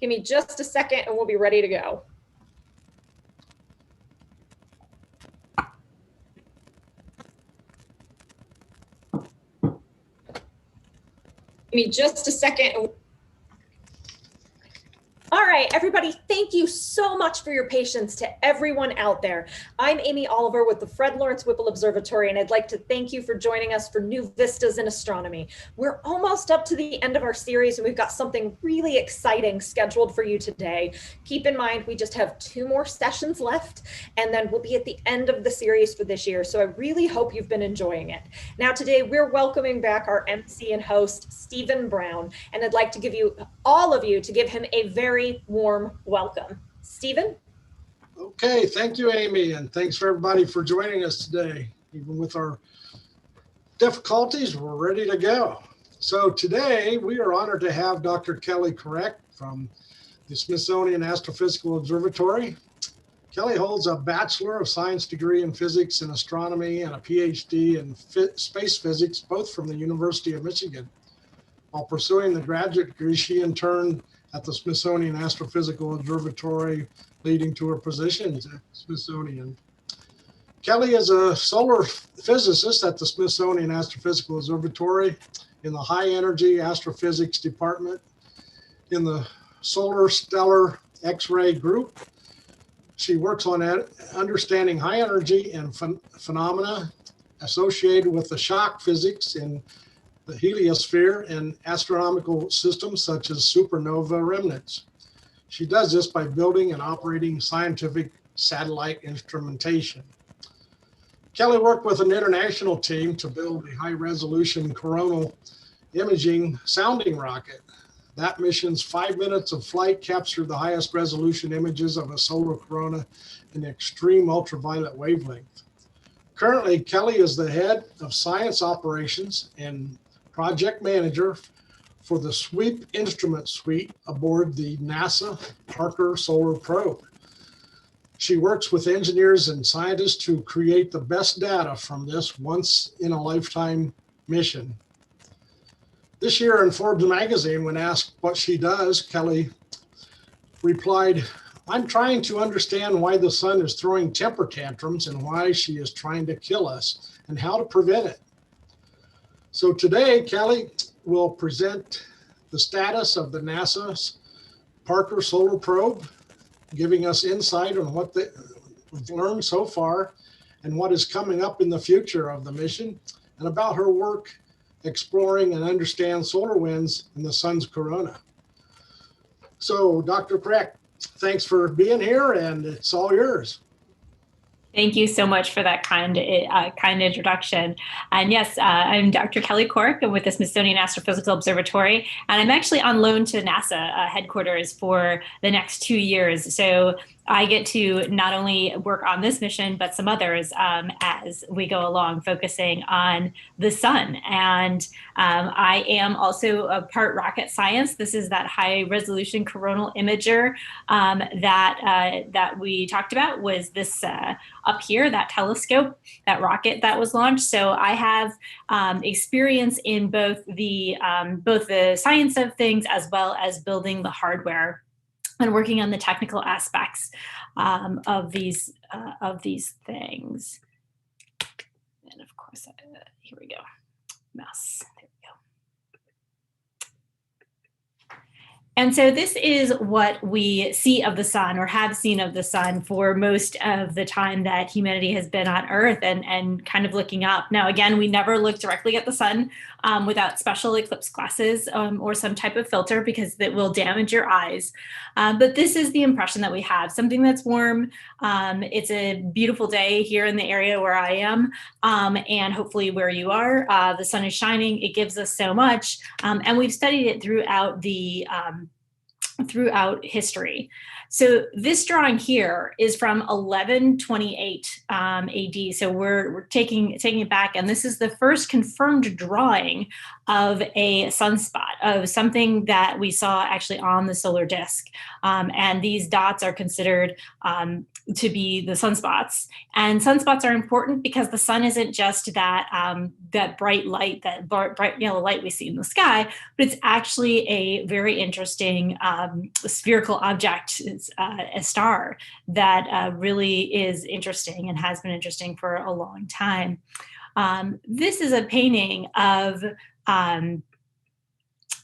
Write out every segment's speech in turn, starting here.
Give me just a second and we'll be ready to go. Give me just a second. All right, everybody, thank you so much for your patience to everyone out there. I'm Amy Oliver with the Fred Lawrence Whipple Observatory, and I'd like to thank you for joining us for New Vistas in Astronomy. We're almost up to the end of our series, and we've got something really exciting scheduled for you today. Keep in mind, we just have 2 more sessions left, and then we'll be at the end of the series for this year, so I really hope you've been enjoying it. Now, today, we're welcoming back our MC and host, Stephen Brown, and I'd like to give you, all of you, to give him a very warm welcome. Stephen? Okay, thank you, Amy, and thanks for everybody for joining us today. Even with our difficulties, we're ready to go. So today we are honored to have Dr. Kelly Korreck from the Smithsonian Astrophysical Observatory. Kelly holds a Bachelor of Science degree in Physics and Astronomy and a PhD in Space Physics, both from the University of Michigan. While pursuing the graduate degree, she interned at the Smithsonian Astrophysical Observatory, leading to her positions at Smithsonian. Kelly is a solar physicist at the Smithsonian Astrophysical Observatory in the High Energy Astrophysics Department in the Solar Stellar X-ray group. She works on understanding high energy and phenomena associated with the shock physics in the heliosphere and astronomical systems such as supernova remnants. She does this by building and operating scientific satellite instrumentation. Kelly worked with an international team to build a high-resolution coronal imaging sounding rocket. That mission's 5 minutes of flight captured the highest resolution images of a solar corona in extreme ultraviolet wavelength. Currently, Kelly is the head of science operations and project manager for the SWEAP instrument suite aboard the NASA Parker Solar Probe. She works with engineers and scientists to create the best data from this once-in-a-lifetime mission. This year in Forbes magazine, when asked what she does, Kelly replied, "I'm trying to understand why the sun is throwing temper tantrums and why she is trying to kill us and how to prevent it." So today, Kelly will present the status of the NASA's Parker Solar Probe, giving us insight on what we've learned so far and what is coming up in the future of the mission, and about her work exploring and understand solar winds in the sun's corona. So, Dr. Korreck, thanks for being here, and it's all yours. Thank you so much for that kind introduction. And yes, I'm Dr. Kelly Korreck. I'm with the Smithsonian Astrophysical Observatory, and I'm actually on loan to NASA headquarters for the next 2 years. So I get to not only work on this mission, but some others as we go along, focusing on the sun. And I am also a part rocket science. This is that high resolution coronal imager that we talked about, was this up here, that telescope, that rocket that was launched. So I have experience in both the science of things as well as building the hardware and working on the technical aspects of these things. And of course, here we go, mouse. There we go. And so this is what we see of the sun, or have seen of the sun, for most of the time that humanity has been on Earth, and kind of looking up. Now, again, we never look directly at the sun without special eclipse glasses or some type of filter, because that will damage your eyes. But this is the impression that we have: something that's warm. It's a beautiful day here in the area where I am, and hopefully where you are. The sun is shining. It gives us so much, and we've studied it throughout history. So this drawing here is from 1128 AD. So we're taking it back, and this is the first confirmed drawing of a sunspot, of something that we saw actually on the solar disk. And these dots are considered to be the sunspots. And sunspots are important because the sun isn't just that that bright light, that bright yellow light we see in the sky, but it's actually a very interesting spherical object, a star, that really is interesting and has been interesting for a long time. This is a painting of in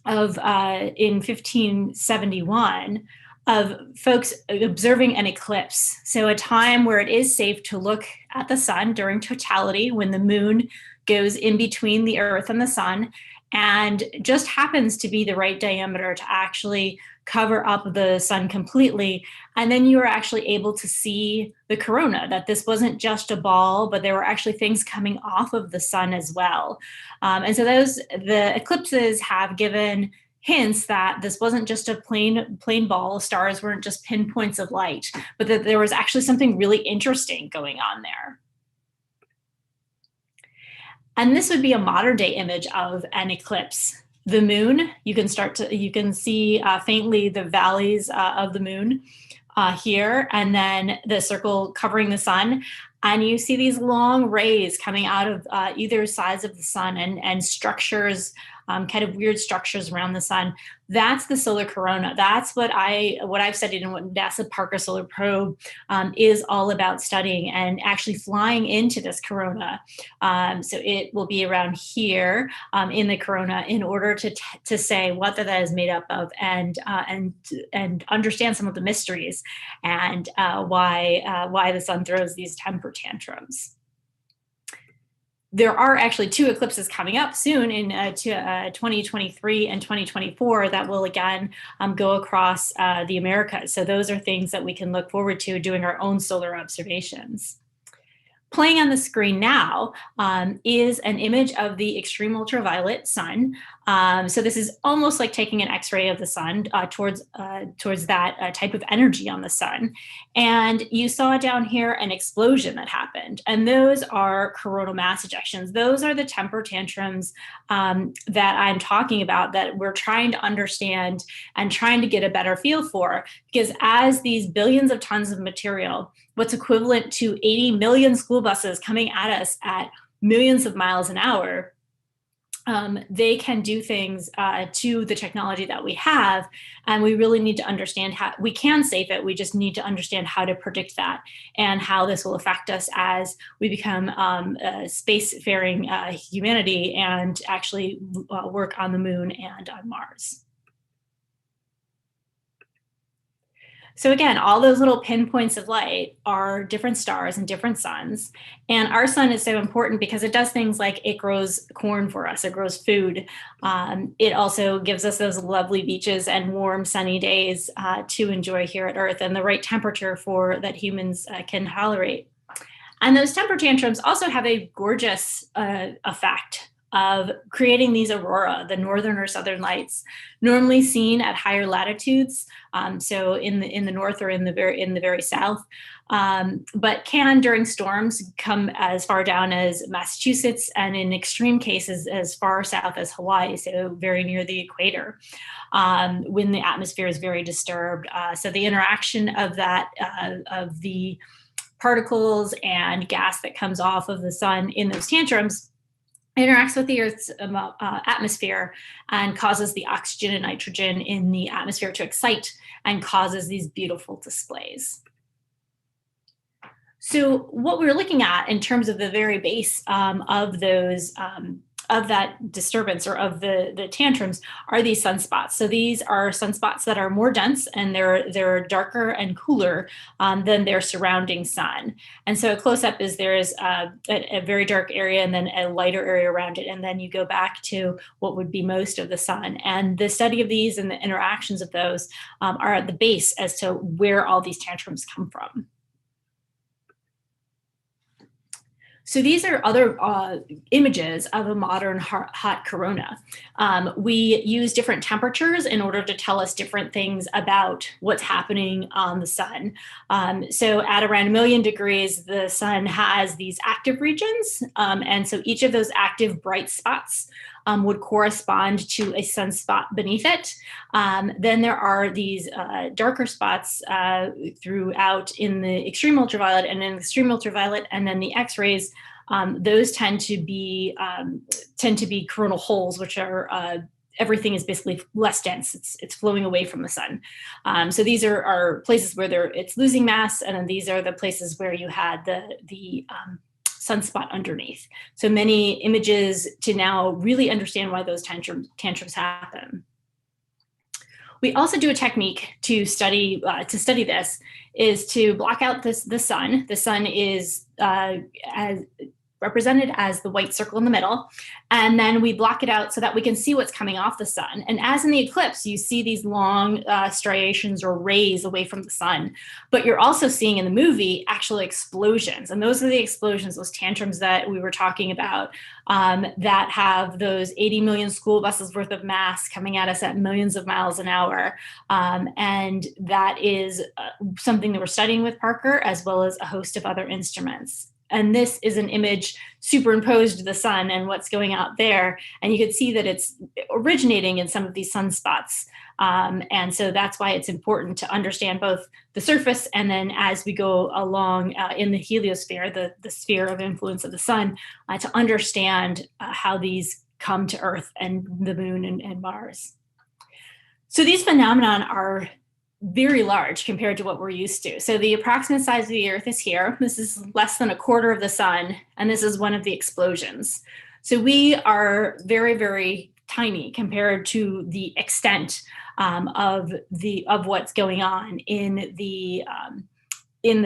1571 of folks observing an eclipse. So a time where it is safe to look at the sun during totality, when the moon goes in between the Earth and the sun, and just happens to be the right diameter to actually cover up the sun completely. And then you were actually able to see the corona, that this wasn't just a ball, but there were actually things coming off of the sun as well. And so the eclipses have given hints that this wasn't just a plain ball. Stars weren't just pinpoints of light, but that there was actually something really interesting going on there. And this would be a modern day image of an eclipse. The moon, you can see faintly the valleys of the moon here, and then the circle covering the sun. And you see these long rays coming out of either sides of the sun, and structures, kind of weird structures around the sun. That's the solar corona. That's what I've studied, and what NASA Parker Solar Probe is all about studying, and actually flying into this corona. So it will be around here in the corona, in order to say what that is made up of, and understand some of the mysteries, and why the sun throws these temper tantrums. There are actually 2 eclipses coming up soon in 2023 and 2024 that will again go across the Americas. So those are things that we can look forward to doing our own solar observations. Playing on the screen now is an image of the extreme ultraviolet sun. So this is almost like taking an X-ray of the sun towards that type of energy on the sun. And you saw down here an explosion that happened. And those are coronal mass ejections. Those are the temper tantrums that I'm talking about, that we're trying to understand and trying to get a better feel for. Because as these billions of tons of material, what's equivalent to 80 million school buses coming at us at millions of miles an hour, they can do things to the technology that we have, and we really need to understand how we can save it. We just need to understand how to predict that, and how this will affect us as we become spacefaring humanity, and actually work on the moon and on Mars. So again, all those little pinpoints of light are different stars and different suns. And our sun is so important because it does things like it grows corn for us, it grows food. It also gives us those lovely beaches and warm sunny days to enjoy here at Earth, and the right temperature for that humans can tolerate. And those temper tantrums also have a gorgeous effect of creating these aurora, the northern or southern lights, normally seen at higher latitudes, so in the north or in the very south, but can during storms come as far down as Massachusetts, and in extreme cases as far south as Hawaii, so very near the equator, when the atmosphere is very disturbed. So the interaction of that of the particles and gas that comes off of the sun in those tantrums interacts with the Earth's atmosphere, and causes the oxygen and nitrogen in the atmosphere to excite, and causes these beautiful displays. So what we're looking at in terms of the very base of those of that disturbance, or of the tantrums, are these sunspots. So these are sunspots that are more dense, and they're darker and cooler than their surrounding sun. And so a close-up is there's a very dark area and then a lighter area around it, and then you go back to what would be most of the sun. And the study of these and the interactions of those are at the base as to where all these tantrums come from. So these are other images of a modern hot corona. We use different temperatures in order to tell us different things about what's happening on the sun. So at around 1 million degrees, the sun has these active regions. And so each of those active bright spots would correspond to a sunspot beneath it. Then there are these darker spots throughout in the extreme ultraviolet, and in the extreme ultraviolet, and then the X-rays. Those tend to be coronal holes, which are everything is basically less dense. It's flowing away from the sun. So these are places where it's losing mass, and then these are the places where you had the sunspot underneath. So many images to now really understand why those tantrums happen. We also do a technique to study this, is to block out the sun. The sun is as represented as the white circle in the middle. And then we block it out so that we can see what's coming off the sun. And as in the eclipse, you see these long striations or rays away from the sun. But you're also seeing in the movie actual explosions. And those are the explosions, those tantrums that we were talking about, that have those 80 million school buses worth of mass coming at us at millions of miles an hour. And that is something that we're studying with Parker, as well as a host of other instruments. And this is an image superimposed to the sun and what's going out there. And you can see that it's originating in some of these sunspots. And so that's why it's important to understand both the surface, and then as we go along in the heliosphere, the sphere of influence of the sun, to understand how these come to Earth and the moon and Mars. So these phenomenon are very large compared to what we're used to. So the approximate size of the Earth is here. This is less than a quarter of the sun, and this is one of the explosions. So we are very, very tiny compared to the extent of what's going on in the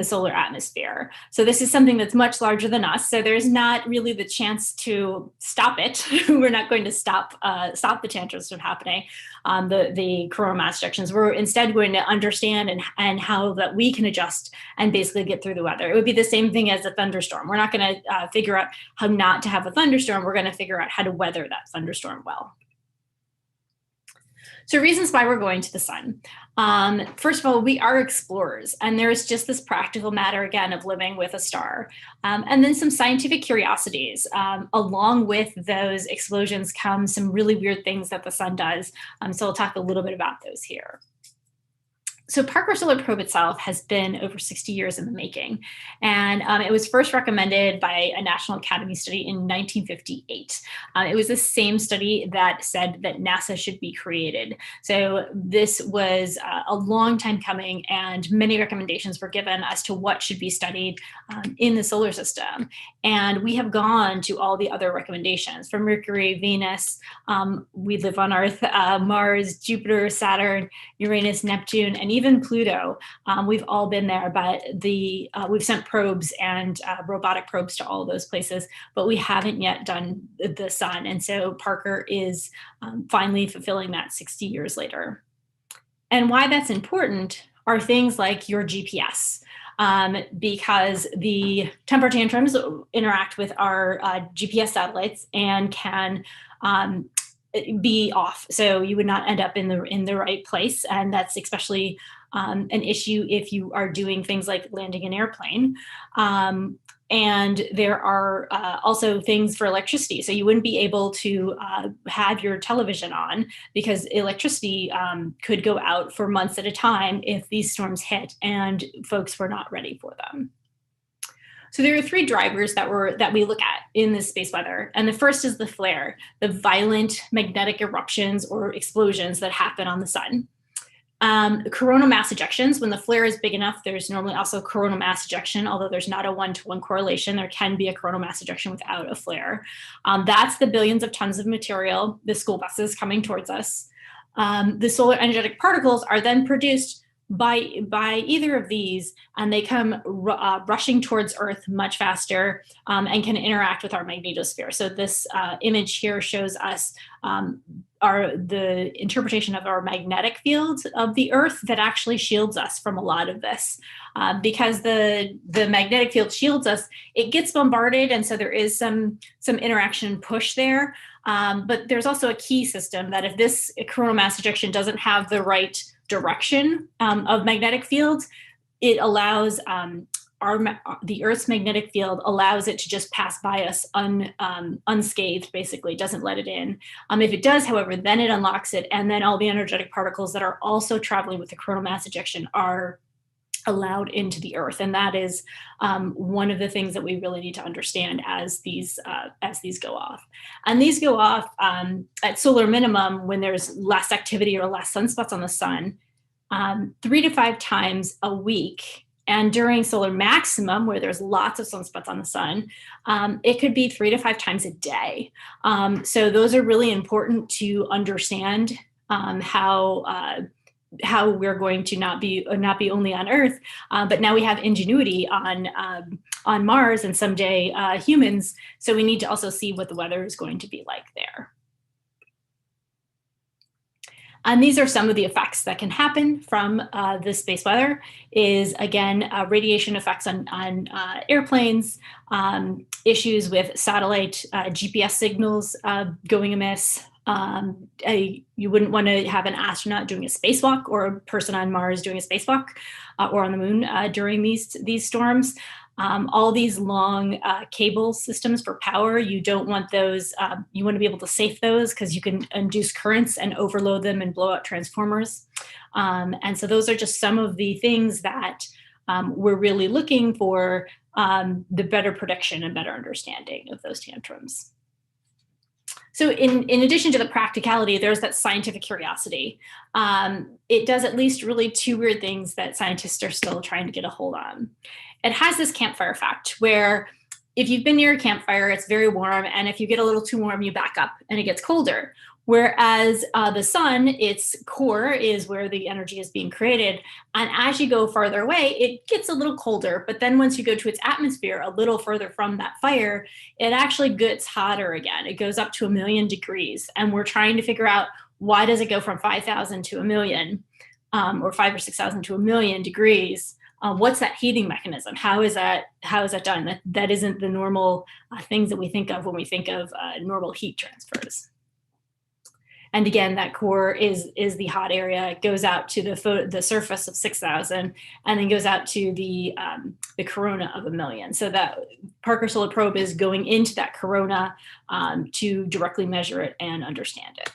solar atmosphere. So this is something that's much larger than us. So there's not really the chance to stop it. We're not going to stop the tantrums from happening, the coronal mass ejections. We're instead going to understand and how that we can adjust and basically get through the weather. It would be the same thing as a thunderstorm. We're not going to figure out how not to have a thunderstorm. We're going to figure out how to weather that thunderstorm well. So reasons why we're going to the sun. First of all, we are explorers, and there's just this practical matter, again, of living with a star. And then some scientific curiosities. Along with those explosions come some really weird things that the sun does. So I'll talk a little bit about those here. So Parker Solar Probe itself has been over 60 years in the making, and it was first recommended by a National Academy study in 1958. It was the same study that said that NASA should be created. So this was a long time coming, and many recommendations were given as to what should be studied in the solar system. And we have gone to all the other recommendations, from Mercury, Venus, we live on Earth, Mars, Jupiter, Saturn, Uranus, Neptune, and even Pluto. We've all been there, but we've sent probes and robotic probes to all those places, but we haven't yet done the sun. And so Parker is finally fulfilling that 60 years later. And why that's important are things like your GPS. Because the temper tantrums interact with our GPS satellites and can be off. So you would not end up in the right place. And that's especially an issue if you are doing things like landing an airplane. And there are also things for electricity. So you wouldn't be able to have your television on, because electricity could go out for months at a time if these storms hit and folks were not ready for them. So there are three drivers that we look at in this space weather. And the first is the flare, the violent magnetic eruptions or explosions that happen on the sun. Coronal mass ejections, when the flare is big enough, there's normally also coronal mass ejection, although there's not a one-to-one correlation. There can be a coronal mass ejection without a flare. That's the billions of tons of material, the school buses coming towards us. The solar energetic particles are then produced by either of these, and they come rushing towards Earth much faster and can interact with our magnetosphere. So this image here shows us the interpretation of our magnetic field of the Earth that actually shields us from a lot of this. Because the magnetic field shields us, it gets bombarded, and so there is some interaction push there. But there's also a key system that if this coronal mass ejection doesn't have the right direction of magnetic fields, it allows the Earth's magnetic field allows it to just pass by us unscathed, basically, doesn't let it in. If it does, however, then it unlocks it, and then all the energetic particles that are also traveling with the coronal mass ejection are allowed into the Earth, and that is one of the things that we really need to understand as these go off. And these go off at solar minimum when there's less activity or less sunspots on the sun, 3 to 5 times a week. And during solar maximum, where there's lots of sunspots on the sun, it could be 3 to 5 times a day. So those are really important to understand how we're going to not be only on Earth, but now we have ingenuity on Mars and someday humans. So we need to also see what the weather is going to be like there. And these are some of the effects that can happen from the space weather. Is again radiation effects on airplanes, issues with satellite GPS signals going amiss. You wouldn't want to have an astronaut doing a spacewalk or a person on Mars doing a spacewalk or on the moon during these storms. All these long cable systems for power, you don't want those. You want to be able to safe those because you can induce currents and overload them and blow out transformers. And so those are just some of the things that we're really looking for the better prediction and better understanding of those tantrums. So in addition to the practicality, there's that scientific curiosity. It does at least really 2 weird things that scientists are still trying to get a hold on. It has this campfire effect where if you've been near a campfire, it's very warm. And if you get a little too warm, you back up and it gets colder. Whereas the sun, its core is where the energy is being created. And as you go farther away, it gets a little colder. But then once you go to its atmosphere, a little further from that fire, it actually gets hotter again. It goes up to 1,000,000 degrees. And we're trying to figure out, why does it go from 5,000 to 1,000,000 or 5,000 or 6,000 to 1,000,000 degrees? What's that heating mechanism? How is that done? That isn't the normal things that we think of when we think of normal heat transfers. And again, that core is the hot area. It goes out to the surface of 6,000, and then goes out to the corona of 1,000,000. So that Parker Solar Probe is going into that corona to directly measure it and understand it.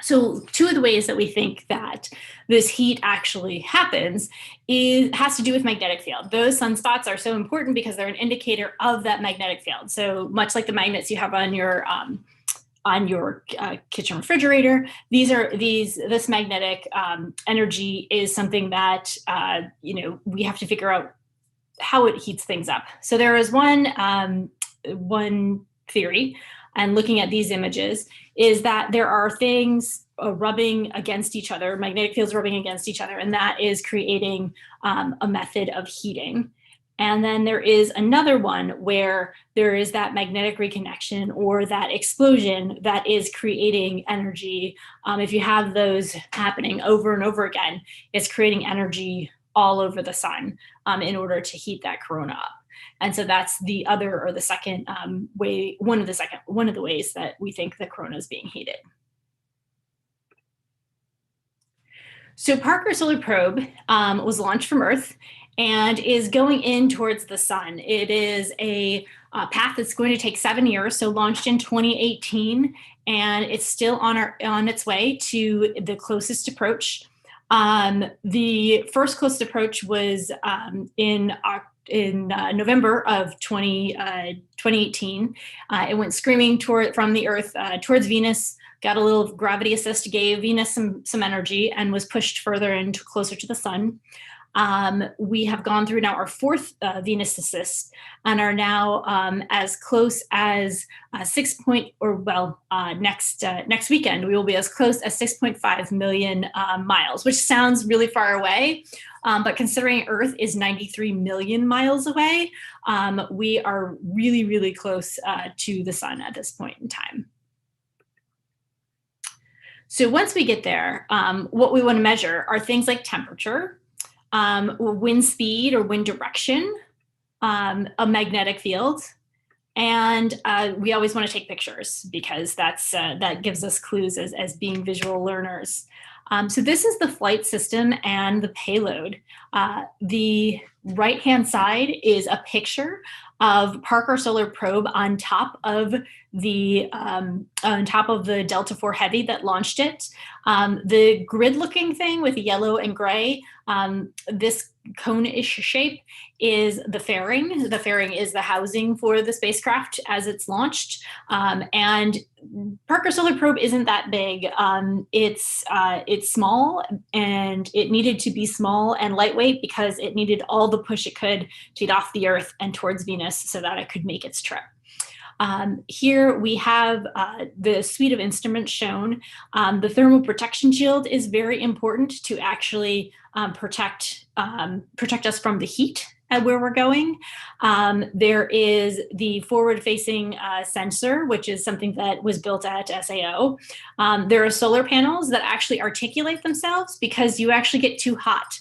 So 2 of the ways that we think that this heat actually happens has to do with magnetic field. Those sunspots are so important because they're an indicator of that magnetic field. So much like the magnets you have on your kitchen refrigerator, this magnetic energy is something that we have to figure out how it heats things up. So there is one theory, and looking at these images, is that there are things rubbing against each other, magnetic fields rubbing against each other, and that is creating a method of heating. And then there is another one where there is that magnetic reconnection or that explosion that is creating energy. If you have those happening over and over again, it's creating energy all over the sun in order to heat that corona up. And so that's the other, or the second way, one of the ways that we think the corona is being heated. So Parker Solar Probe was launched from Earth and is going in towards the sun. It is a path that's going to take 7 years, so launched in 2018, and it's still on its way to the closest approach. The first closest approach was in November of 2018. It went screaming from the Earth towards Venus, got a little gravity assist, gave Venus some energy, and was pushed further and closer to the sun. We have gone through now our 4th Venus assist and are now as close as next weekend, we will be as close as 6.5 million miles, which sounds really far away. But considering Earth is 93 million miles away, we are really, really close to the sun at this point in time. So once we get there, what we want to measure are things like temperature, wind speed or wind direction, a magnetic field, and we always want to take pictures because that gives us clues as being visual learners. So this is the flight system and the payload. The right-hand side is a picture of Parker Solar Probe on top of the Delta IV Heavy that launched it. The grid-looking thing with yellow and gray, this cone-ish shape is the fairing. The fairing is the housing for the spacecraft as it's launched. And Parker Solar Probe isn't that big. It's small, and it needed to be small and lightweight because it needed all the push it could to get off the Earth and towards Venus so that it could make its trip. Here we have the suite of instruments shown. The thermal protection shield is very important to actually protect us from the heat at where we're going. There is the forward-facing sensor, which is something that was built at SAO. There are solar panels that actually articulate themselves because you actually get too hot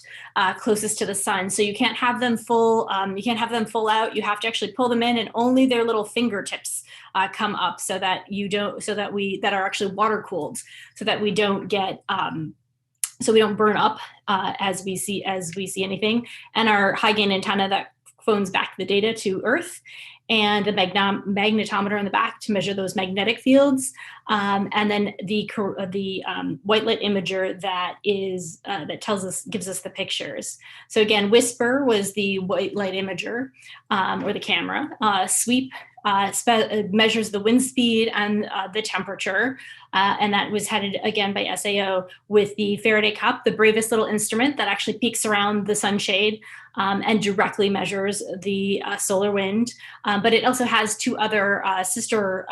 closest to the sun, so you can't have them full. You can't have them full out. You have to actually pull them in, and only their little fingertips come up, so that that are actually water cooled, so that we don't get. So we don't burn up as we see anything, and our high gain antenna that phones back the data to Earth, and the magnetometer in the back to measure those magnetic fields, and then the white light imager that gives us the pictures. So again, WHISPER was the white light imager or the camera. SWEAP measures the wind speed and the temperature, and that was headed again by SAO with the Faraday cup, the bravest little instrument that actually peeks around the sunshade and directly measures the solar wind. But it also has two other sister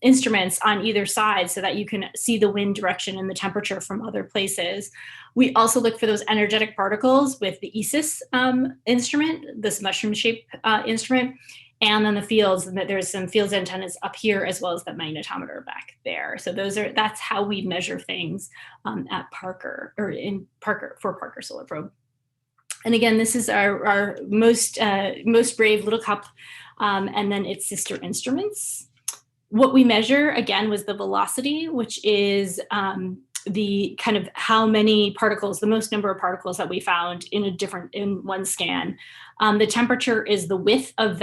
instruments on either side so that you can see the wind direction and the temperature from other places. We also look for those energetic particles with the ESIS instrument, this mushroom-shaped instrument. And then the fields, and there's some fields antennas up here as well as the magnetometer back there. So that's how we measure things at Parker, or in Parker, for Parker Solar Probe. And again, this is our most brave little cup, and then its sister instruments. What we measure again was the velocity, which is the kind of how many particles, the most number of particles that we found in one scan. The temperature is the width of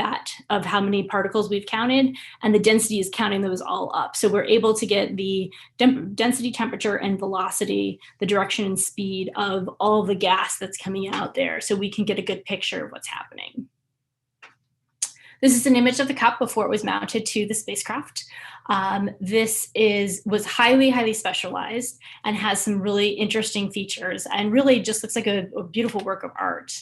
how many particles we've counted, and the density is counting those all up. So we're able to get the density, temperature, and velocity, the direction and speed of all the gas that's coming out there, so we can get a good picture of what's happening. This is an image of the cup before it was mounted to the spacecraft. This was highly, highly specialized and has some really interesting features, and really just looks like a beautiful work of art.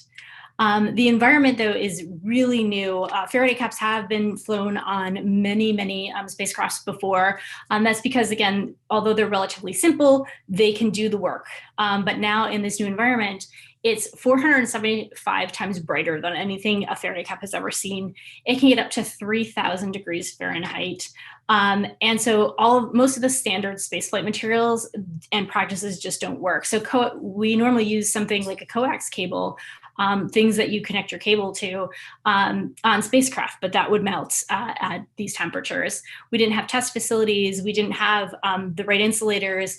The environment, though, is really new. Faraday cups have been flown on many, many spacecrafts before. That's because, again, although they're relatively simple, they can do the work. But now in this new environment, it's 475 times brighter than anything a Faraday cup has ever seen. It can get up to 3,000 degrees Fahrenheit. And so most of the standard spaceflight materials and practices just don't work. So we normally use something like a coax cable, things that you connect your cable to on spacecraft, but that would melt at these temperatures. We didn't have test facilities. We didn't have the right insulators,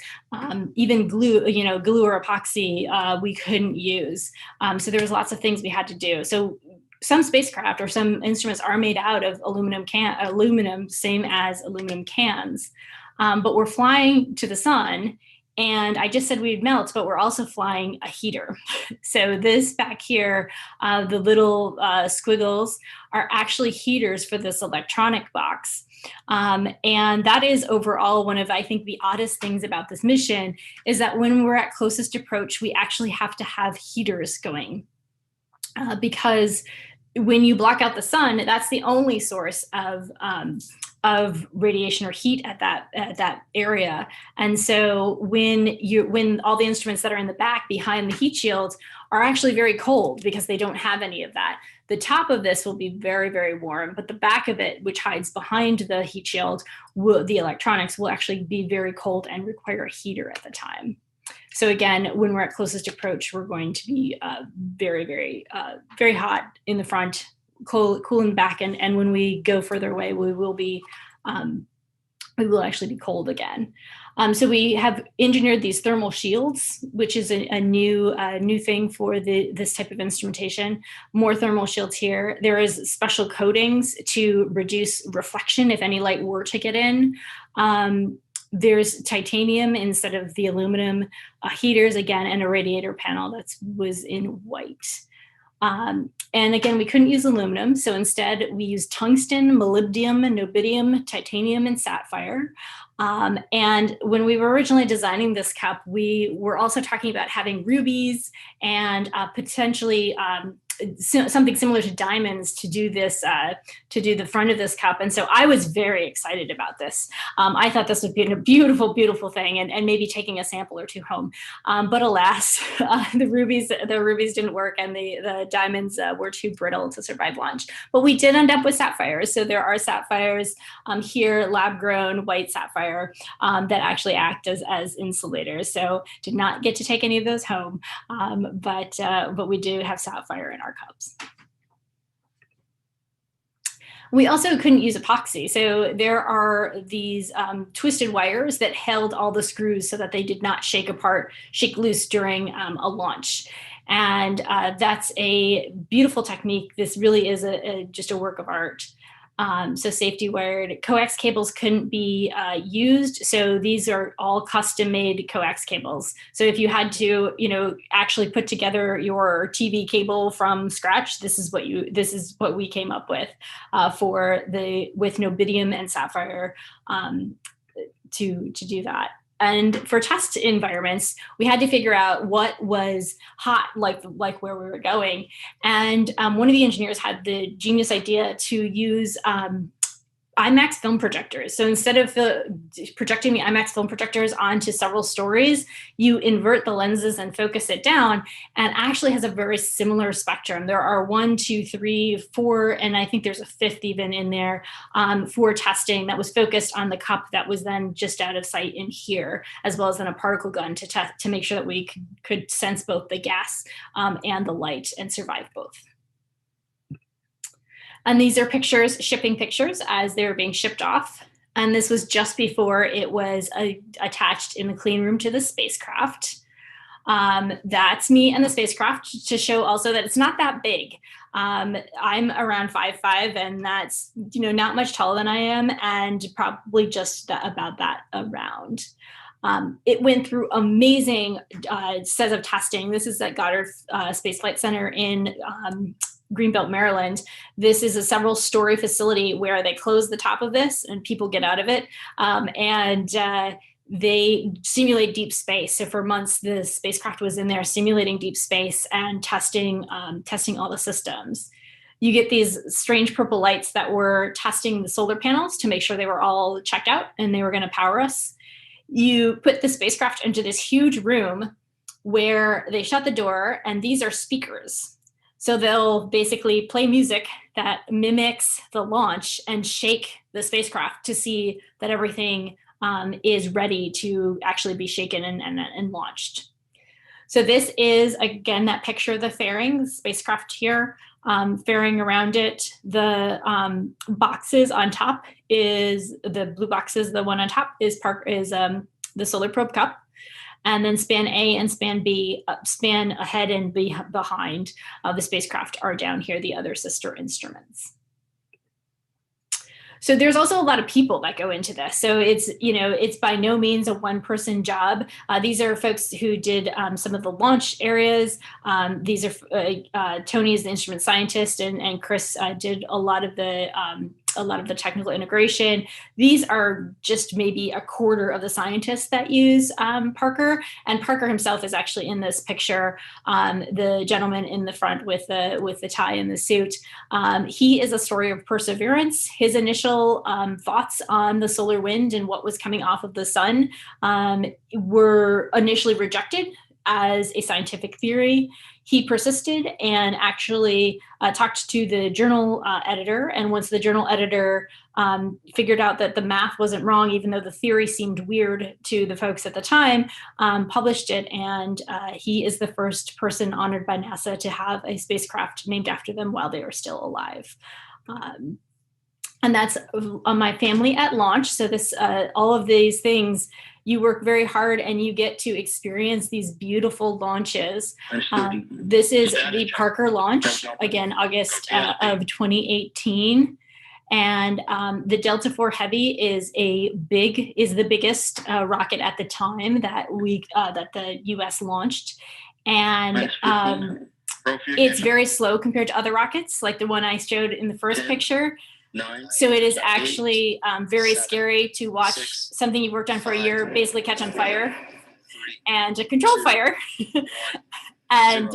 even glue or epoxy we couldn't use. So there was lots of things we had to do. So some spacecraft or some instruments are made out of aluminum, same as aluminum cans, but we're flying to the sun. And I just said we'd melt, but we're also flying a heater. So this back here, the little squiggles are actually heaters for this electronic box. And that is overall one of, I think, the oddest things about this mission is that when we're at closest approach, we actually have to have heaters going because when you block out the sun, that's the only source of radiation or heat at that area. And so when all the instruments that are in the back behind the heat shield are actually very cold because they don't have any of that. The top of this will be very, very warm, but the back of it, which hides behind the heat shield, the electronics will actually be very cold and require a heater at the time. So again, when we're at closest approach, we're going to be very, very, very hot in the front, cool in the back, and when we go further away, we will actually be cold again. So we have engineered these thermal shields, which is a new thing for this type of instrumentation. More thermal shields here. There is special coatings to reduce reflection if any light were to get in. There's titanium instead of the aluminum, heaters again, and a radiator panel that was in white. And again, we couldn't use aluminum, so instead we used tungsten, molybdenum, niobium, titanium, and sapphire. And when we were originally designing this cup, we were also talking about having rubies and potentially something similar to diamonds to do this, to do the front of this cup. And so I was very excited about this. I thought this would be a beautiful, beautiful thing, and maybe taking a sample or two home. But alas, the rubies didn't work, and the diamonds were too brittle to survive launch. But we did end up with sapphires. So there are sapphires here, lab grown white sapphire that actually act as insulators. So did not get to take any of those home, but we do have sapphire in our cups. We also couldn't use epoxy. So there are these twisted wires that held all the screws so that they did not shake loose during a launch. And that's a beautiful technique. This really is just a work of art. So safety wired coax cables couldn't be used. So these are all custom made coax cables. So if you had to, actually put together your TV cable from scratch, this is what we came up with with niobium and sapphire to do that. And for test environments, we had to figure out what was hot, like where we were going. And one of the engineers had the genius idea to use IMAX film projectors. So instead of projecting the IMAX film projectors onto several stories, you invert the lenses and focus it down, and actually has a very similar spectrum. There are 1, 2, 3, 4, and I think there's a fifth even in there for testing that was focused on the cup that was then just out of sight in here, as well as then a particle gun to test to make sure that we could sense both the gas and the light and survive both. And these are shipping pictures as they were being shipped off. And this was just before it was attached in the clean room to the spacecraft. That's me and the spacecraft to show also that it's not that big. I'm around 5'5", and that's not much taller than I am, and probably just about that around. It went through amazing sets of testing. This is at Goddard Space Flight Center in Greenbelt, Maryland. This is a several story facility where they close the top of this and people get out of it. And they simulate deep space. So for months, the spacecraft was in there simulating deep space and testing all the systems. You get these strange purple lights that were testing the solar panels to make sure they were all checked out and they were going to power us. You put the spacecraft into this huge room where they shut the door, and these are speakers. So they'll basically play music that mimics the launch and shake the spacecraft to see that everything is ready to actually be shaken and launched. So this is, again, that picture of the fairing, the spacecraft here, fairing around it. The boxes on top is, the blue boxes, the one on top is the solar probe cup. And then span A and span B, span ahead and behind the spacecraft are down here, the other sister instruments. So there's also a lot of people that go into this. So it's by no means a one-person job. These are folks who did some of the launch areas. These are Tony is the instrument scientist, and Chris did a lot of the technical integration. These are just maybe a quarter of the scientists that use Parker, and Parker himself is actually in this picture. The gentleman in the front with the tie and the suit. He is a story of perseverance. His initial thoughts on the solar wind and what was coming off of the sun were initially rejected as a scientific theory. He persisted and actually talked to the journal editor. And once the journal editor figured out that the math wasn't wrong, even though the theory seemed weird to the folks at the time, published it. And he is the first person honored by NASA to have a spacecraft named after them while they are still alive. And that's my family at launch. So this, all of these things, you work very hard and you get to experience these beautiful launches. This is the Parker launch, again, August of 2018. And the Delta IV Heavy is the biggest rocket at the time that the U.S. launched, and it's very slow compared to other rockets, like the one I showed in the first picture. So it is actually very scary to watch something you worked on for a year basically catch on fire and to control fire and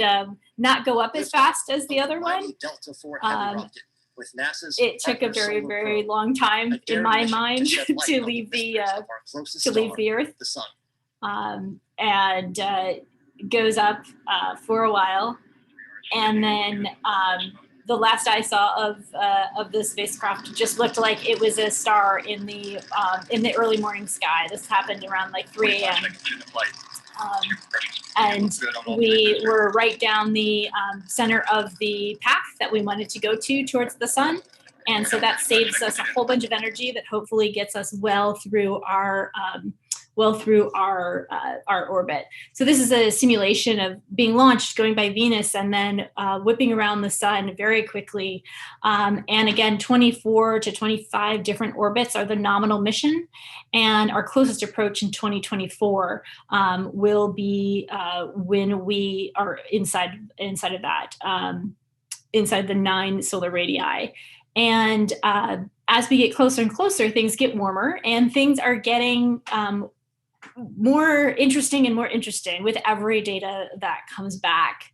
not go up as fast as the other one. It took a very, very long time in my mind to leave the Earth, and goes up for a while, and then the last I saw of the spacecraft just looked like it was a star in the early morning sky. This happened around like 3 a.m. And we were right down the center of the path that we wanted to go towards the sun. And so that saves us a whole bunch of energy that hopefully gets us well through our orbit. So this is a simulation of being launched, going by Venus, and then whipping around the sun very quickly. And again, 24 to 25 different orbits are the nominal mission. And our closest approach in 2024 will be when we are inside of that, inside the 9 solar radii. And as we get closer and closer, things get warmer, and things are getting more interesting with every data that comes back.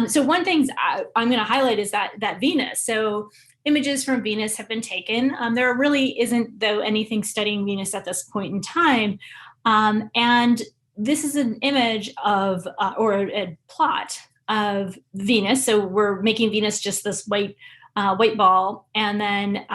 So one thing I'm going to highlight is that Venus. So images from Venus have been taken. There really isn't, though, anything studying Venus at this point in time. And this is an image of, or a plot of Venus. So we're making Venus just this white ball, and then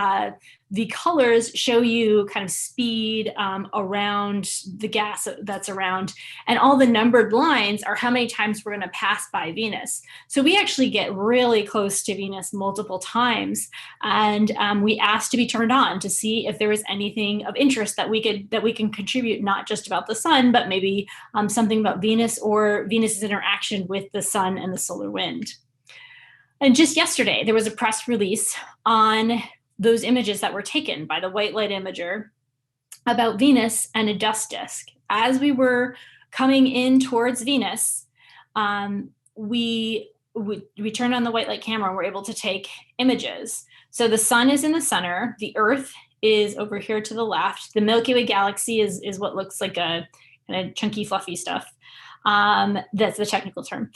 the colors show you kind of speed around the gas that's around, and all the numbered lines are how many times we're going to pass by Venus. So we actually get really close to Venus multiple times, and we asked to be turned on to see if there was anything of interest that we can contribute, not just about the sun, but maybe something about Venus or Venus's interaction with the sun and the solar wind. And just yesterday, there was a press release on those images that were taken by the White Light Imager about Venus and a dust disk. As we were coming in towards Venus, we turned on the white light camera and were able to take images. So the sun is in the center, the Earth is over here to the left, the Milky Way galaxy is what looks like a kind of chunky, fluffy stuff. That's the technical term.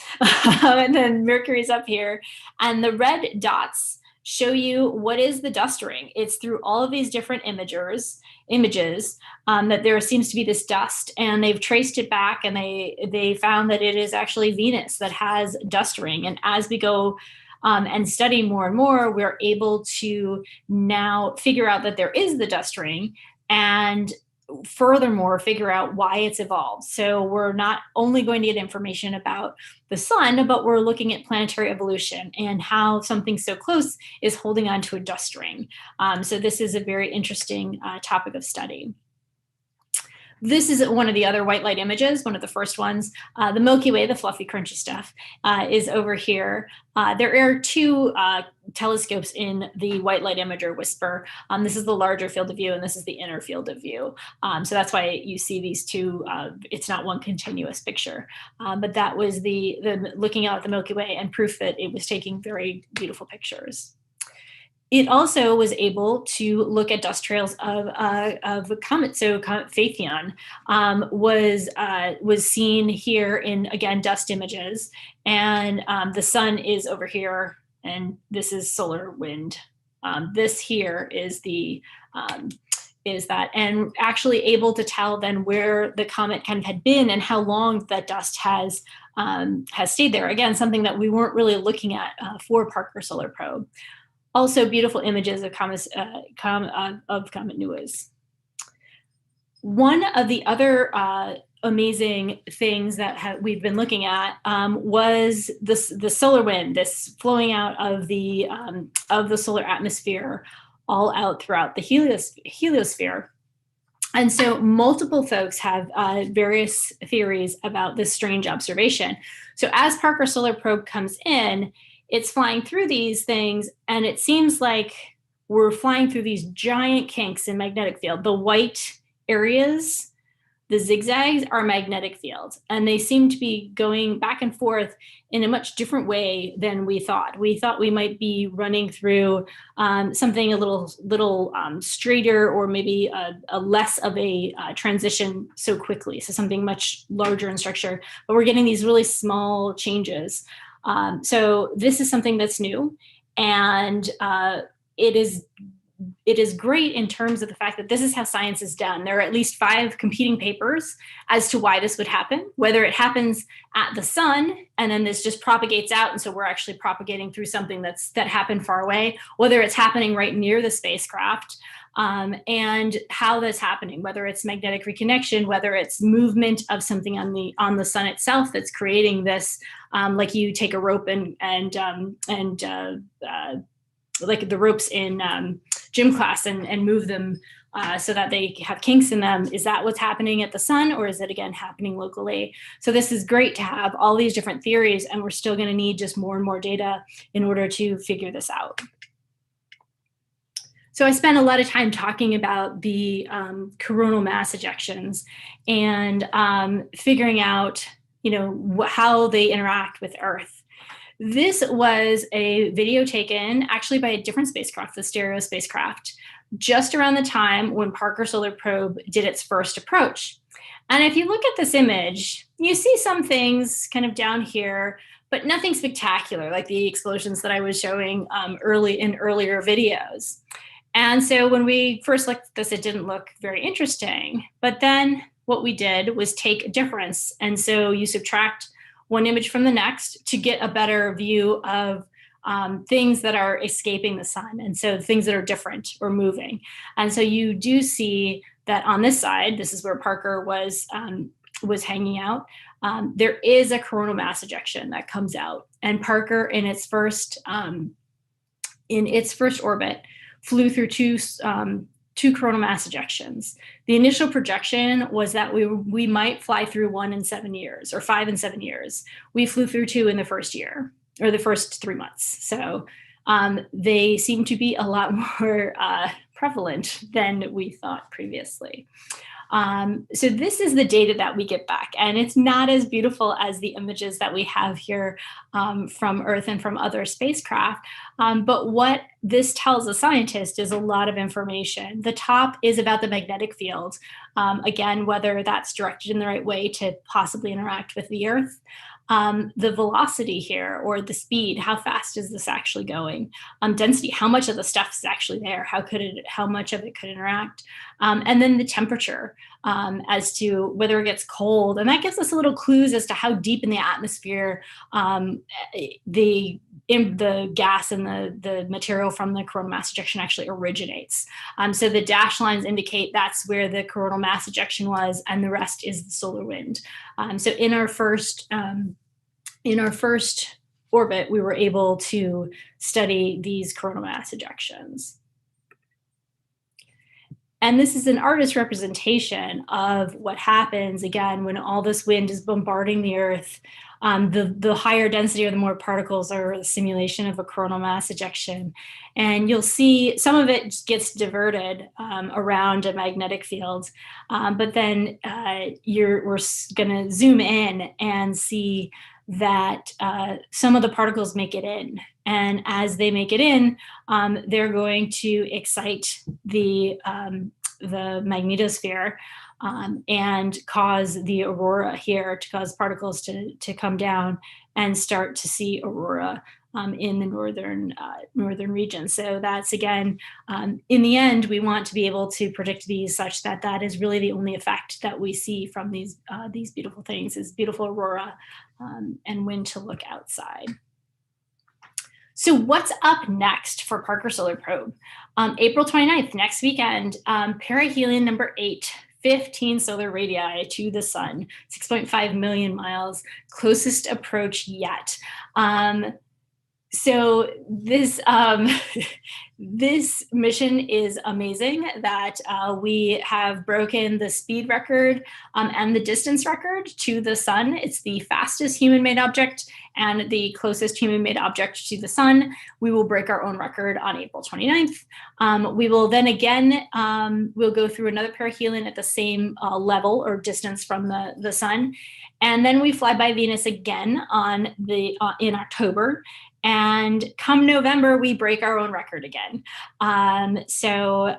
And then Mercury's up here, and the red dots show you what is the dust ring. It's through all of these different images that there seems to be this dust, and they've traced it back, and they found that it is actually Venus that has dust ring. And as we go and study more and more, we're able to now figure out that there is the dust ring, and furthermore figure out why it's evolved. So we're not only going to get information about the sun, but we're looking at planetary evolution and how something so close is holding on to a dust ring. So this is a very interesting topic of study. This is one of the other white light images, one of the first ones. The Milky Way, the fluffy, crunchy stuff, is over here. There are 2 telescopes in the White Light Imager WSPR. This is the larger field of view, and this is the inner field of view. So that's why you see these 2. It's not one continuous picture, but that was the looking out at the Milky Way and proof that it was taking very beautiful pictures. It also was able to look at dust trails of a comet. So Comet Phaethon was seen here in, again, dust images. And the sun is over here, and this is solar wind. This here is that, and actually able to tell then where the comet kind of had been and how long that dust has stayed there. Again, something that we weren't really looking at for Parker Solar Probe. Also, beautiful images of Comet NEOWISE. One of the other amazing things that we've been looking at was the solar wind, this flowing out of the solar atmosphere, all out throughout the heliosphere. And so multiple folks have various theories about this strange observation. So as Parker Solar Probe comes in, it's flying through these things, and it seems like we're flying through these giant kinks in magnetic field. The white areas, the zigzags, are magnetic fields, and they seem to be going back and forth in a much different way than we thought. We thought we might be running through something a little straighter, or maybe a less of a transition so quickly, so something much larger in structure, but we're getting these really small changes. So this is something that's new, and it is great in terms of the fact that this is how science is done. There are at least 5 competing papers as to why this would happen, whether it happens at the sun and then this just propagates out, and so we're actually propagating through something that happened far away, whether it's happening right near the spacecraft, and how that's happening, whether it's magnetic reconnection, whether it's movement of something on the sun itself that's creating this, like you take a rope and like the ropes in gym class and move them so that they have kinks in them. Is that what's happening at the sun, or is it again happening locally? So this is great to have all these different theories, and we're still going to need just more and more data in order to figure this out. So I spent a lot of time talking about the coronal mass ejections and figuring out, how they interact with Earth. This was a video taken actually by a different spacecraft, the Stereo spacecraft, just around the time when Parker Solar Probe did its first approach. And if you look at this image, you see some things kind of down here, but nothing spectacular like the explosions that I was showing earlier videos. And so when we first looked at this, it didn't look very interesting. But then what we did was take a difference. And so you subtract one image from the next to get a better view of things that are escaping the sun. And so things that are different or moving. And so you do see that on this side, this is where Parker was hanging out. There is a coronal mass ejection that comes out, and Parker in its first orbit flew through two coronal mass ejections. The initial projection was that we might fly through 1 in 7 years, or 5 in 7 years. We flew through 2 in the first year, or the first 3 months. So they seem to be a lot more prevalent than we thought previously. So this is the data that we get back, and it's not as beautiful as the images that we have here from Earth and from other spacecraft. But what this tells a scientist is a lot of information. The top is about the magnetic field, again, whether that's directed in the right way to possibly interact with the Earth. The velocity here, or the speed, how fast is this actually going? Density, how much of the stuff is actually there? How much of it could interact? And then the temperature, as to whether it gets cold. And that gives us a little clues as to how deep in the atmosphere the gas and the material from the coronal mass ejection actually originates. So the dashed lines indicate that's where the coronal mass ejection was, and the rest is the solar wind. So in our first orbit, we were able to study these coronal mass ejections. And this is an artist's representation of what happens, again, when all this wind is bombarding the Earth. The higher density or the more particles are a simulation of a coronal mass ejection. And you'll see some of it gets diverted around a magnetic field. But then we're going to zoom in and see that some of the particles make it in. And as they make it in, they're going to excite the magnetosphere and cause the aurora here, to cause particles to come down and start to see aurora in the northern region. So that's, again, in the end, we want to be able to predict these such that that is really the only effect that we see from these beautiful things, is beautiful aurora and when to look outside. So what's up next for Parker Solar Probe? April 29th, next weekend, perihelion number 8, 15 solar radii to the sun, 6.5 million miles, closest approach yet. So this this mission is amazing that we have broken the speed record and the distance record to the sun. It's the fastest human-made object and the closest human-made object to the sun. We will break our own record on April 29th. We will then again, we'll go through another perihelion at the same level or distance from the sun. And then we fly by Venus again on in October. And come November, we break our own record again. So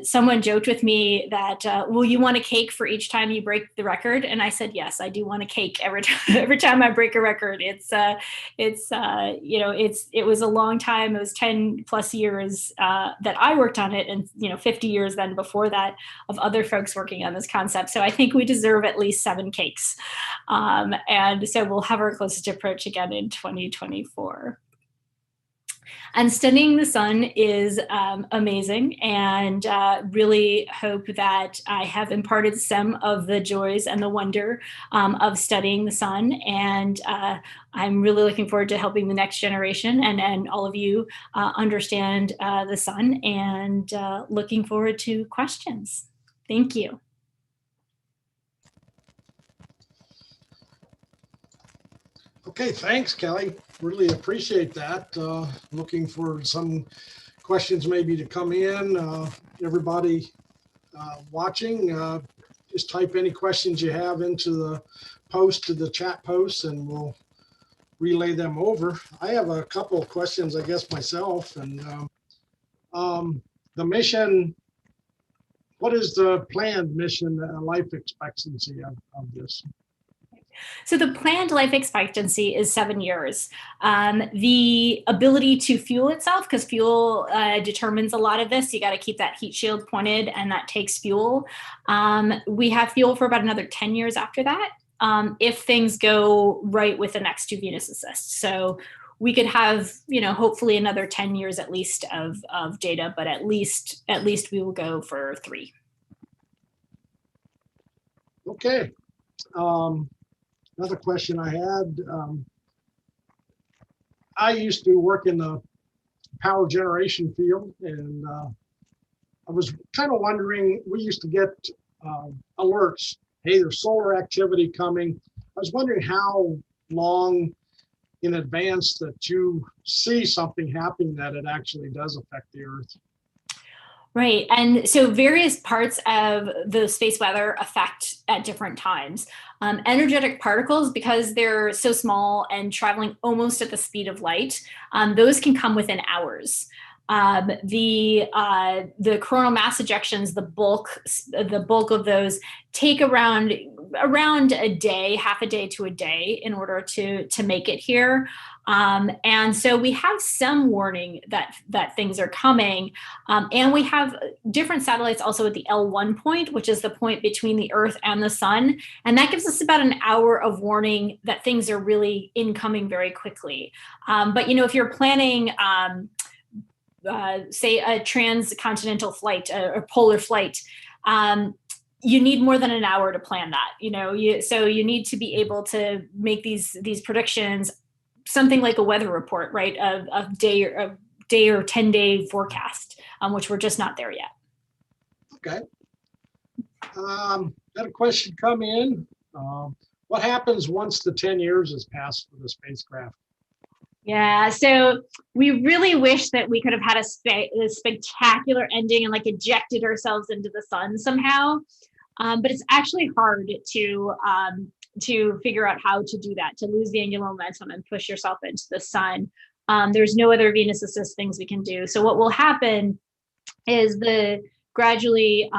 someone joked with me that, will you want a cake for each time you break the record? And I said, yes, I do want a cake every time I break a record. It was a long time. It was 10 plus years that I worked on it, and 50 years then before that of other folks working on this concept. So I think we deserve at least 7 cakes. And so we'll have our closest approach again in 2024. And studying the sun is amazing, and really hope that I have imparted some of the joys and the wonder of studying the sun. And I'm really looking forward to helping the next generation and all of you understand the sun, and looking forward to questions. Thank you. Okay, thanks, Kelly. Really appreciate that. Looking for some questions maybe to come in. Everybody watching, just type any questions you have into the post, to the chat post, and we'll relay them over. I have a couple of questions, I guess, myself. And the mission, what is the planned mission life expectancy of this? So the planned life expectancy is 7 years. The ability to fuel itself, because fuel determines a lot of this, you got to keep that heat shield pointed, and that takes fuel. We have fuel for about another 10 years after that, if things go right with the next 2 Venus assists. So we could have, hopefully another 10 years at least of data, but at least we will go for 3. Okay. Another question I had, I used to work in the power generation field, and I was kind of wondering, we used to get alerts, hey, there's solar activity coming. I was wondering how long in advance that you see something happening that it actually does affect the Earth. Right. And so various parts of the space weather affect at different times. Energetic particles, because they're so small and traveling almost at the speed of light, those can come within hours. The coronal mass ejections, the bulk of those take around a day, half a day to a day in order to make it here. And so we have some warning that things are coming. And we have different satellites also at the L1 point, which is the point between the Earth and the sun. And that gives us about an hour of warning that things are really incoming very quickly. But, if you're planning, say, a transcontinental flight, a polar flight, you need more than an hour to plan that. So you need to be able to make these predictions, something like a weather report, right? Of day or 10-day forecast, which we're just not there yet. Okay. Got a question come in. What happens once the 10 years has passed for the spacecraft? Yeah, so we really wish that we could have had a spectacular ending and ejected ourselves into the sun somehow. But it's actually hard to figure out how to do that, to lose the angular momentum and push yourself into the sun. There's no other Venus assist things we can do. So what will happen is gradually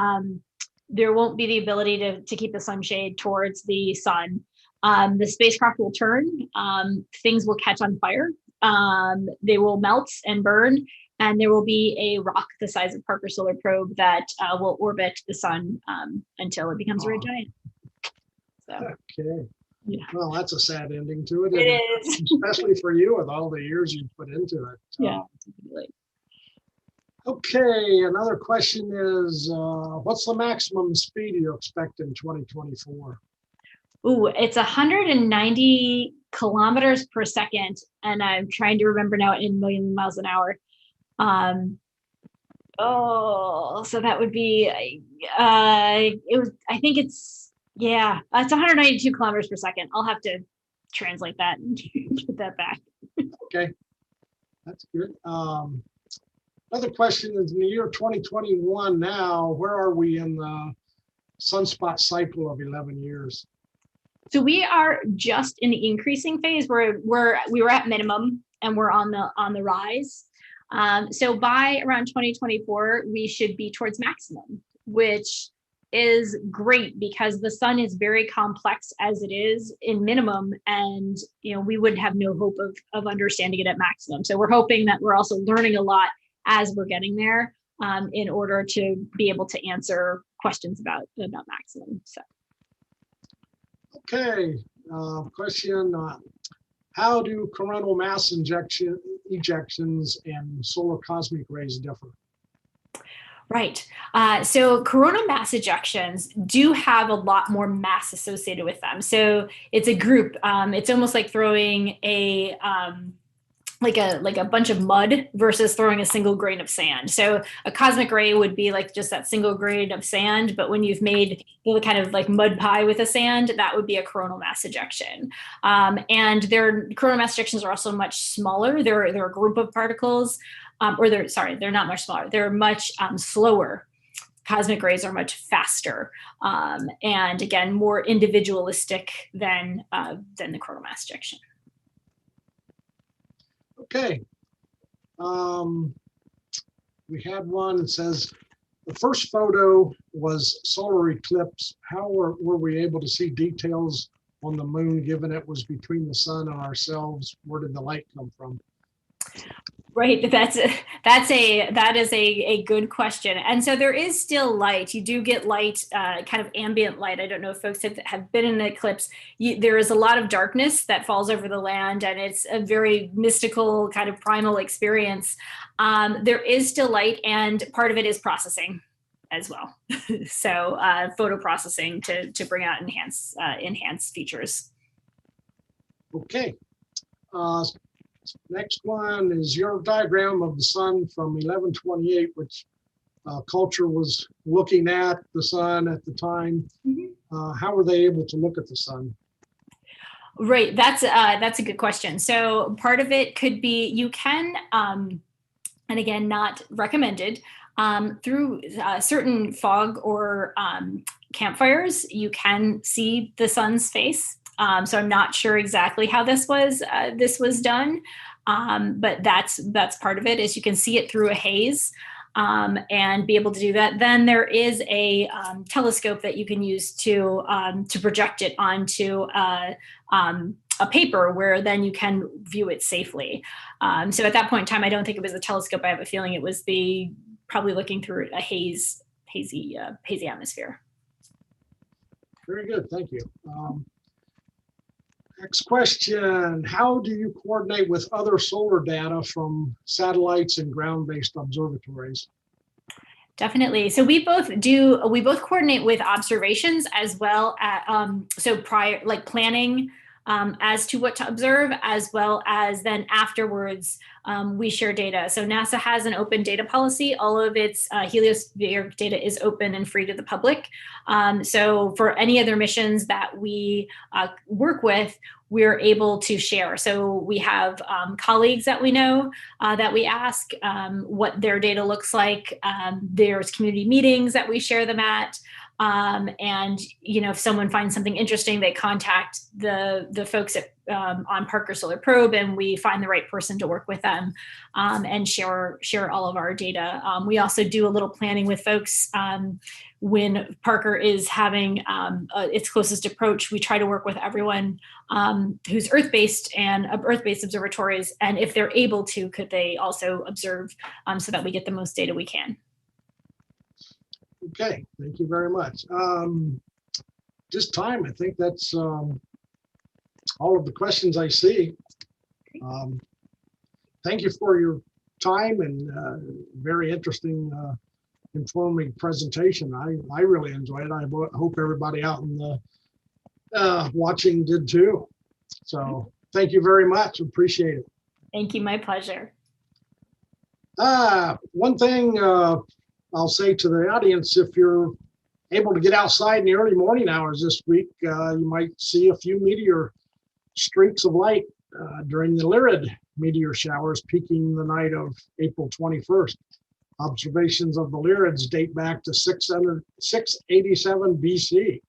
there won't be the ability to keep the sunshade towards the sun. The spacecraft will turn, things will catch on fire, they will melt and burn, and there will be a rock the size of Parker Solar Probe that will orbit the sun until it becomes a red giant. So, okay. Yeah. Well, that's a sad ending to it. It is. Especially for you with all the years you put into it. Yeah. Definitely. Okay, another question is, what's the maximum speed you expect in 2024? Ooh, it's 190 kilometers per second, and I'm trying to remember now in million miles an hour. So that would be, I think it's 192 kilometers per second. I'll have to translate that and get that back. Okay, that's good. Another question is, in the year 2021 now, where are we in the sunspot cycle of 11 years? So we are just in the increasing phase where we were at minimum and we're on the rise. So by around 2024, we should be towards maximum, which is great because the sun is very complex as it is in minimum, and we would have no hope of understanding it at maximum. So we're hoping that we're also learning a lot as we're getting there, in order to be able to answer questions about maximum. So. Okay, question, how do coronal mass ejections and solar cosmic rays differ? Right. So coronal mass ejections do have a lot more mass associated with them. So it's a group. It's almost like throwing a like a bunch of mud versus throwing a single grain of sand. So a cosmic ray would be like just that single grain of sand, but when you've made kind of like mud pie with a sand, that would be a coronal mass ejection. And their coronal mass ejections are also much smaller. They're a group of particles, they're not much smaller. They're much slower. Cosmic rays are much faster, and again, more individualistic than the coronal mass ejection. Okay, we had one that says, the first photo was solar eclipse. How were we able to see details on the moon, given it was between the sun and ourselves? Where did the light come from? Right, that is a good question. And so there is still light. You do get light, kind of ambient light. I don't know if folks have been in an eclipse. There is a lot of darkness that falls over the land, and it's a very mystical kind of primal experience. There is still light, and part of it is processing as well. So photo processing to bring out enhanced features. Okay. Next one is your diagram of the sun from 1128, which culture was looking at the sun at the time. Mm-hmm. How were they able to look at the sun? Right, that's a good question. So part of it could be you can, and again, not recommended, through certain fog or campfires, you can see the sun's face. So I'm not sure exactly how this was done, but that's part of it, is you can see it through a haze, and be able to do that. Then there is a telescope that you can use to project it onto a paper, where then you can view it safely. So at that point in time, I don't think it was a telescope. I have a feeling it was probably looking through a hazy atmosphere. Very good, thank you. Next question, how do you coordinate with other solar data from satellites and ground-based observatories? Definitely. So we both coordinate with observations as well as, planning as to what to observe, as well as then afterwards we share data. So NASA has an open data policy. All of its heliospheric data is open and free to the public. So for any other missions that we work with, we're able to share. So we have colleagues that we know that we ask what their data looks like. There's community meetings that we share them at. And if someone finds something interesting, they contact the folks on Parker Solar Probe, and we find the right person to work with them and share all of our data. We also do a little planning with folks when Parker is having its closest approach. We try to work with everyone who's Earth-based and Earth-based observatories, and if they're able to, could they also observe so that we get the most data we can. Okay, thank you very much. Just time, I think that's all of the questions I see. Thank you for your time and very interesting, informative presentation. I really enjoyed it. I hope everybody out in the watching did too. So Thank you very much. Appreciate it. Thank you. My pleasure. One thing I'll say to the audience, if you're able to get outside in the early morning hours this week, you might see a few meteor streaks of light during the Lyrid meteor showers peaking the night of April 21st. Observations of the Lyrids date back to 687 BC.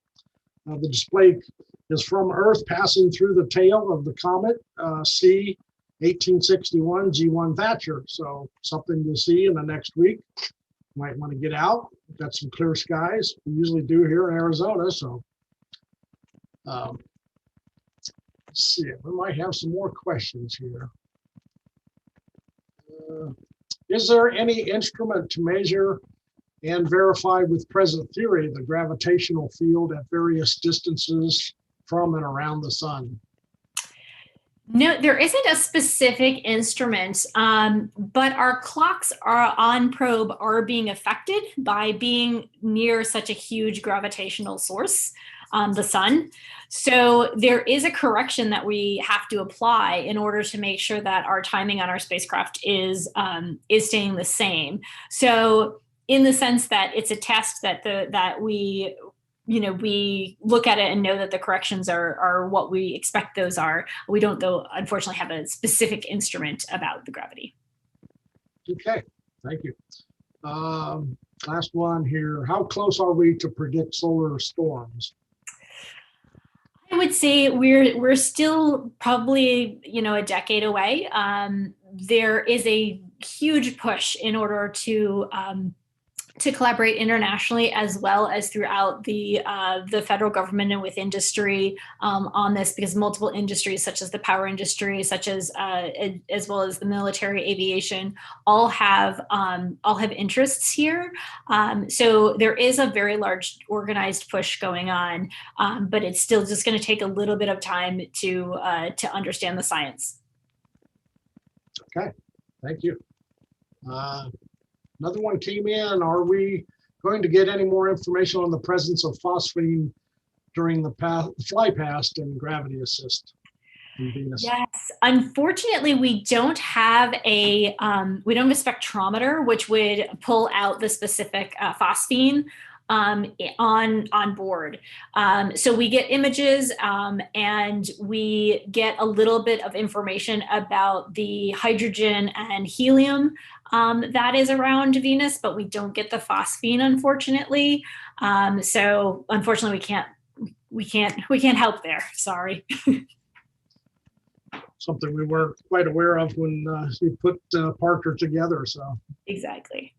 The display is from Earth passing through the tail of the comet C 1861 G1 Thatcher. So something to see in the next week. Might want to get out. We've got some clear skies. We usually do here in Arizona. So let's see. We might have some more questions here. Is there any instrument to measure and verify with present theory the gravitational field at various distances from and around the sun? No, there isn't a specific instrument, but our clocks on probe are being affected by being near such a huge gravitational source, the sun. So there is a correction that we have to apply in order to make sure that our timing on our spacecraft is staying the same. So in the sense that it's a test that we look at it and know that the corrections are what we expect those are. We don't, though, unfortunately, have a specific instrument about the gravity. Okay, thank you. Last one here. How close are we to predict solar storms? I would say we're still probably a decade away. There is a huge push in order to collaborate internationally as well as throughout the federal government and with industry on this, because multiple industries such as the power industry, such as well as the military aviation, all have interests here. So there is a very large organized push going on, but it's still just going to take a little bit of time to understand the science. Okay, thank you. Another one came in. Are we going to get any more information on the presence of phosphine during the fly past and gravity assist in Venus? Yes, unfortunately, we don't have a spectrometer which would pull out the specific phosphine on board. So we get images and we get a little bit of information about the hydrogen and helium that is around Venus, but we don't get the phosphine, unfortunately. So unfortunately, we can't help there. Sorry. Something we weren't quite aware of when we put Parker together. So exactly.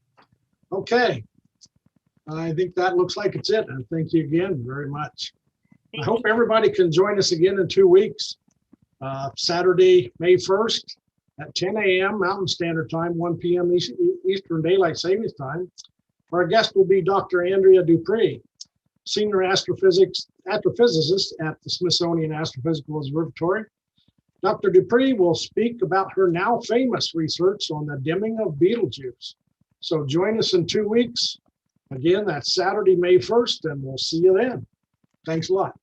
Okay. I think that looks like it's it. And thank you again very much. I hope everybody can join us again in 2 weeks. Saturday, May 1st at 10 a.m. Mountain Standard Time, 1 p.m. Eastern Daylight Savings Time. Our guest will be Dr. Andrea Dupree, Senior Astrophysicist at the Smithsonian Astrophysical Observatory. Dr. Dupree will speak about her now famous research on the dimming of Betelgeuse. So join us in 2 weeks. Again, that's Saturday, May 1st, and we'll see you then. Thanks a lot.